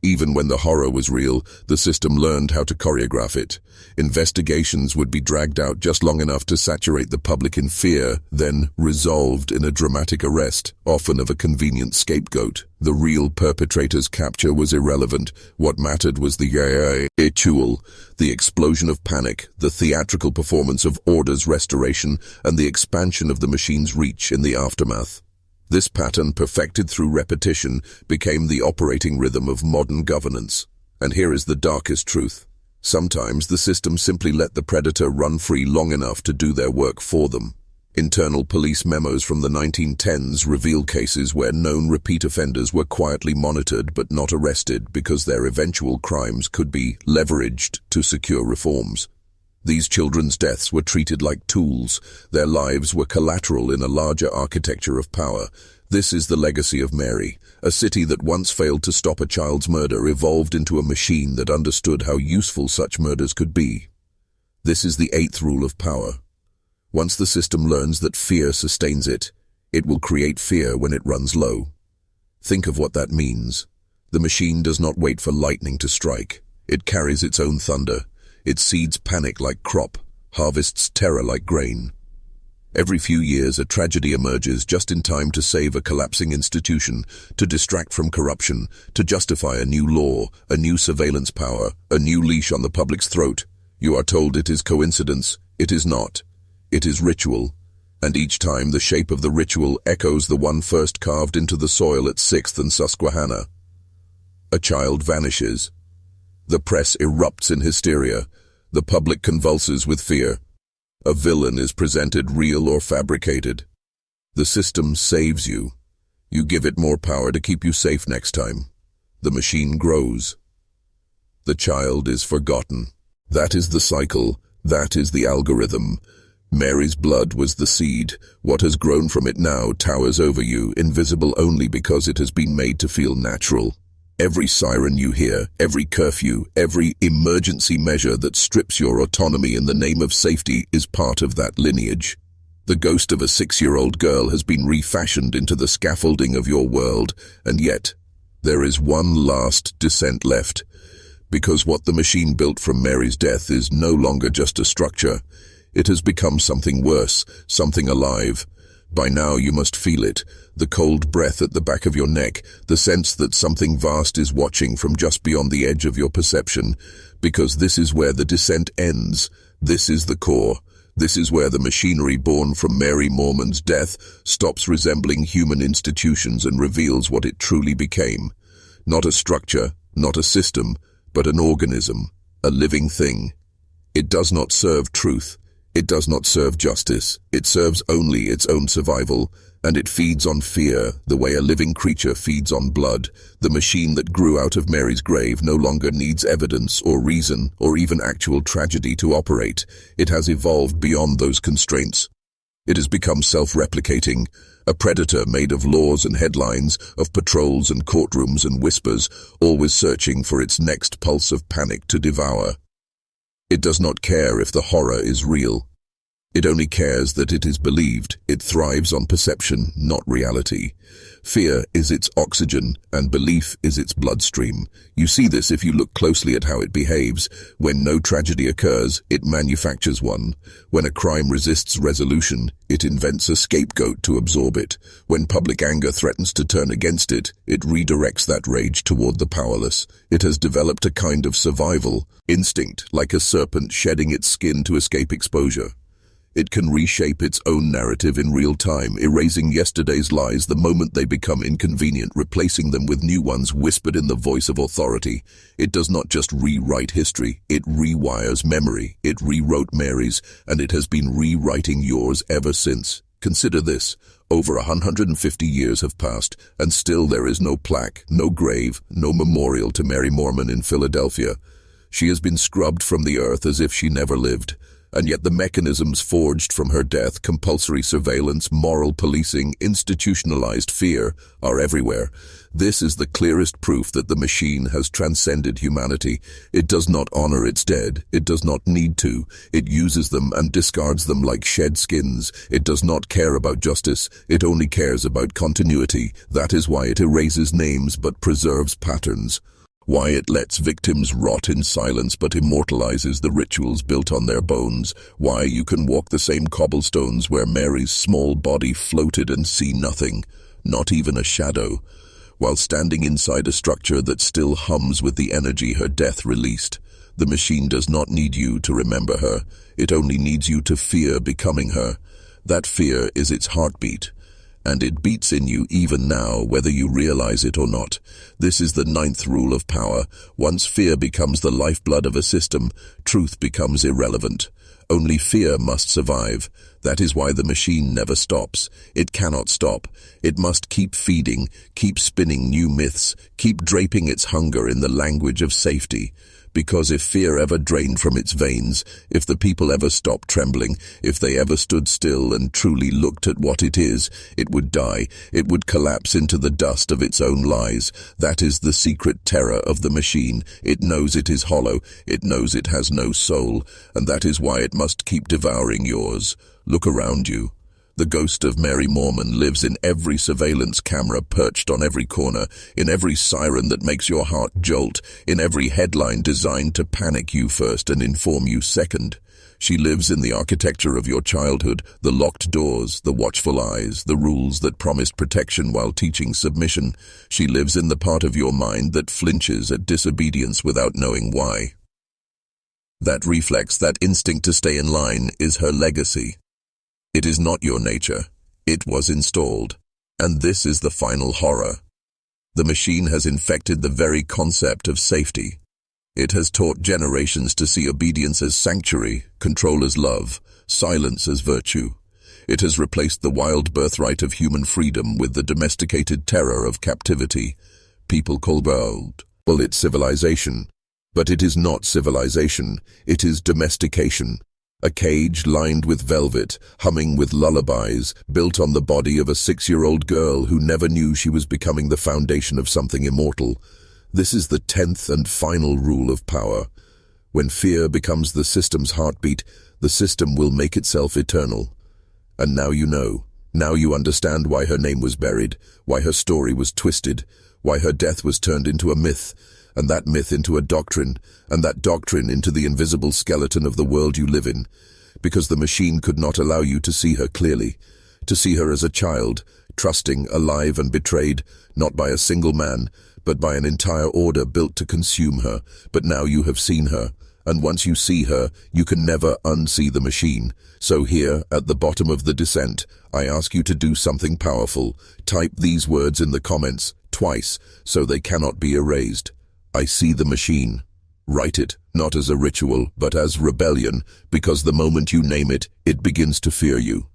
Even when the horror was real, the system learned how to choreograph it. Investigations would be dragged out just long enough to saturate the public in fear, then resolved in a dramatic arrest, often of a convenient scapegoat. The real perpetrator's capture was irrelevant. What mattered was the ritual, the explosion of panic, the theatrical performance of order's restoration, and the expansion of the machine's reach in the aftermath. This pattern, perfected through repetition, became the operating rhythm of modern governance. And here is the darkest truth. Sometimes the system simply let the predator run free long enough to do their work for them. Internal police memos from the 1910s reveal cases where known repeat offenders were quietly monitored but not arrested because their eventual crimes could be leveraged to secure reforms. These children's deaths were treated like tools. Their lives were collateral in a larger architecture of power. This is the legacy of Mary. A city that once failed to stop a child's murder evolved into a machine that understood how useful such murders could be. This is the 8th rule of power. Once the system learns that fear sustains it, it will create fear when it runs low. Think of what that means. The machine does not wait for lightning to strike. It carries its own thunder. It seeds panic like crop, harvests terror like grain. Every few years, a tragedy emerges just in time to save a collapsing institution, to distract from corruption, to justify a new law, a new surveillance power, a new leash on the public's throat. You are told it is coincidence. It is not. It is ritual. And each time the shape of the ritual echoes the one first carved into the soil at 6th and Susquehanna. A child vanishes. The press erupts in hysteria. The public convulses with fear. A villain is presented real or fabricated. The system saves you. You give it more power to keep you safe next time. The machine grows. The child is forgotten. That is the cycle. That is the algorithm. Mary's blood was the seed. What has grown from it now towers over you, invisible only because it has been made to feel natural. Every siren you hear, every curfew, every emergency measure that strips your autonomy in the name of safety is part of that lineage. The ghost of a 6-year-old girl has been refashioned into the scaffolding of your world, and yet there is one last descent left. Because what the machine built from Mary's death is no longer just a structure. It has become something worse, something alive. By now you must feel it, the cold breath at the back of your neck, the sense that something vast is watching from just beyond the edge of your perception, because this is where the descent ends. This is the core. This is where the machinery born from Mary Mohrman's death stops resembling human institutions and reveals what it truly became. Not a structure, not a system, but an organism, a living thing. It does not serve truth. It does not serve justice. It serves only its own survival, and it feeds on fear the way a living creature feeds on blood. The machine that grew out of Mary's grave no longer needs evidence or reason or even actual tragedy to operate. It has evolved beyond those constraints. It has become self-replicating, a predator made of laws and headlines, of patrols and courtrooms and whispers, always searching for its next pulse of panic to devour. It does not care if the horror is real. It only cares that it is believed. It thrives on perception, not reality. Fear is its oxygen, and belief is its bloodstream. You see this if you look closely at how it behaves. When no tragedy occurs, it manufactures one. When a crime resists resolution, it invents a scapegoat to absorb it. When public anger threatens to turn against it, it redirects that rage toward the powerless. It has developed a kind of survival instinct, like a serpent shedding its skin to escape exposure. It can reshape its own narrative in real time, erasing yesterday's lies the moment they become inconvenient, replacing them with new ones whispered in the voice of authority. It does not just rewrite history, it rewires memory. It rewrote Mary's, and it has been rewriting yours ever since. Consider this. Over 150 years have passed, and still there is no plaque, no grave, no memorial to Mary Mohrman in Philadelphia. She has been scrubbed from the earth as if she never lived. And yet the mechanisms forged from her death, compulsory surveillance, moral policing, institutionalized fear, are everywhere. This is the clearest proof that the machine has transcended humanity. It does not honor its dead. It does not need to. It uses them and discards them like shed skins. It does not care about justice. It only cares about continuity. That is why it erases names but preserves patterns. Why it lets victims rot in silence but immortalizes the rituals built on their bones. Why you can walk the same cobblestones where Mary's small body floated and see nothing, not even a shadow, while standing inside a structure that still hums with the energy her death released. The machine does not need you to remember her. It only needs you to fear becoming her. That fear is its heartbeat. And it beats in you even now, whether you realize it or not. This is the 9th rule of power. Once fear becomes the lifeblood of a system, truth becomes irrelevant. Only fear must survive. That is why the machine never stops. It cannot stop. It must keep feeding, keep spinning new myths, keep draping its hunger in the language of safety. Because if fear ever drained from its veins, if the people ever stopped trembling, if they ever stood still and truly looked at what it is, it would die. It would collapse into the dust of its own lies. That is the secret terror of the machine. It knows it is hollow. It knows it has no soul. And that is why it must keep devouring yours. Look around you. The ghost of Mary Mohrman lives in every surveillance camera perched on every corner, in every siren that makes your heart jolt, in every headline designed to panic you first and inform you second. She lives in the architecture of your childhood, the locked doors, the watchful eyes, the rules that promised protection while teaching submission. She lives in the part of your mind that flinches at disobedience without knowing why. That reflex, that instinct to stay in line, is her legacy. It is not your nature. It was installed. And this is the final horror. The machine has infected the very concept of safety. It has taught generations to see obedience as sanctuary, control as love, silence as virtue. It has replaced the wild birthright of human freedom with the domesticated terror of captivity. People call it civilization. But it is not civilization, it is domestication. A cage lined with velvet, humming with lullabies, built on the body of a 6-year-old girl who never knew she was becoming the foundation of something immortal. This is the 10th and final rule of power. When fear becomes the system's heartbeat, the system will make itself eternal. And now you know. Now you understand why her name was buried, why her story was twisted, why her death was turned into a myth, and that myth into a doctrine, and that doctrine into the invisible skeleton of the world you live in, because the machine could not allow you to see her clearly, to see her as a child, trusting, alive and betrayed, not by a single man, but by an entire order built to consume her. But now you have seen her, and once you see her, you can never unsee the machine. So here, at the bottom of the descent, I ask you to do something powerful. Type these words in the comments, twice, so they cannot be erased. I see the machine. Write it, not as a ritual, but as rebellion, because the moment you name it, it begins to fear you.